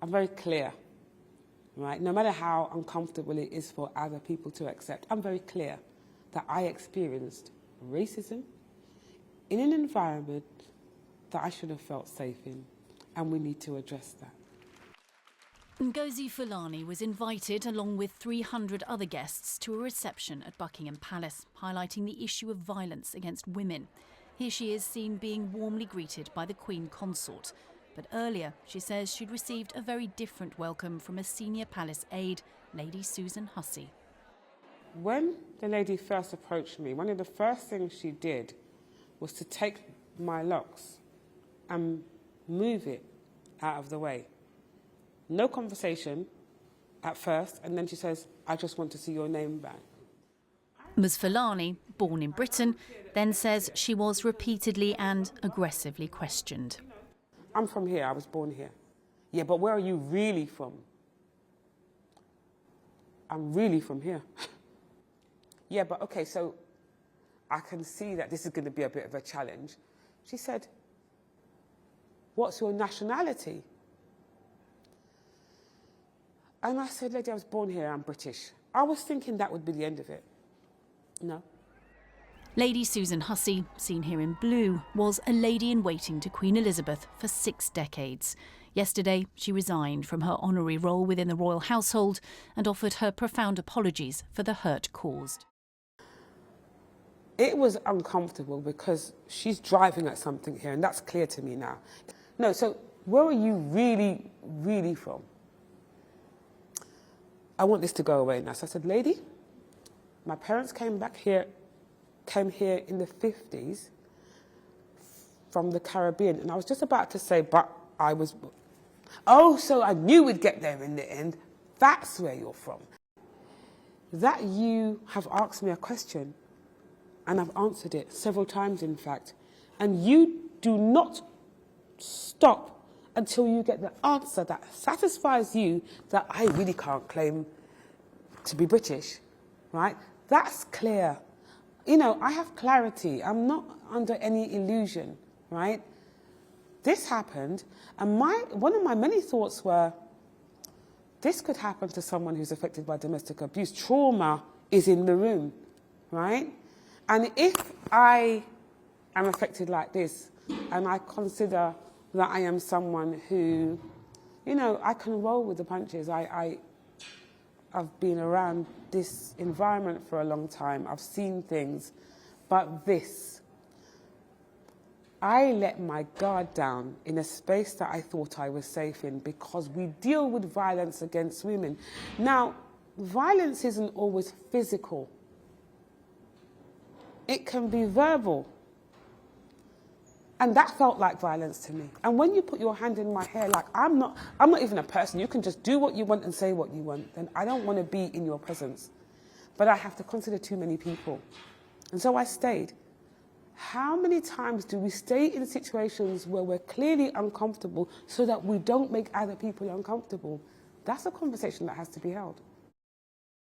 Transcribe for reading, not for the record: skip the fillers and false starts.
I'm very clear, right? No matter how uncomfortable it is for other people to accept, I'm very clear that I experienced racism in an environment that I should have felt safe in, and we need to address that. Ngozi Fulani was invited along with 300 other guests to a reception at Buckingham Palace, highlighting the issue of violence against women. Here she is seen being warmly greeted by the Queen Consort. But earlier, she says she'd received a very different welcome from a senior palace aide, Lady Susan Hussey. When the lady first approached me, one of the first things she did was to take my locks and move it out of the way. No conversation at first, and then she says, I just want to see your name back. Ms Fulani, born in Britain, then says she was repeatedly and aggressively questioned. I'm from here, I was born here. Yeah, but where are you really from? I'm really from here. Yeah, but okay, so I can see that this is going to be a bit of a challenge. She said, what's your nationality? And I said, lady, I was born here, I'm British. I was thinking that would be the end of it. No. Lady Susan Hussey, seen here in blue, was a lady-in-waiting to Queen Elizabeth for 6 decades. Yesterday, she resigned from her honorary role within the royal household and offered her profound apologies for the hurt caused. It was uncomfortable because she's driving at something here, and that's clear to me now. No, so where are you really, really from? I want this to go away now. So I said, lady, my parents came here in the 50s from the Caribbean, and I was just about to say, but I was, oh, so I knew we'd get there in the end. That's where you're from. That you have asked me a question, and I've answered it several times, in fact, and you do not stop until you get the answer that satisfies you that I really can't claim to be British, right? That's clear. You know, I have clarity. I'm not under any illusion, right? This happened, and one of my many thoughts were, this could happen to someone who's affected by domestic abuse. Trauma is in the room, right? And if I am affected like this, and I consider that I am someone who, you know, I can roll with the punches. I've been around this environment for a long time. I've seen things. But this, I let my guard down in a space that I thought I was safe in because we deal with violence against women. Now, violence isn't always physical. It can be verbal. And that felt like violence to me. And when you put your hand in my hair, like, I'm not even a person. You can just do what you want and say what you want. Then I don't want to be in your presence. But I have to consider too many people. And so I stayed. How many times do we stay in situations where we're clearly uncomfortable so that we don't make other people uncomfortable? That's a conversation that has to be held.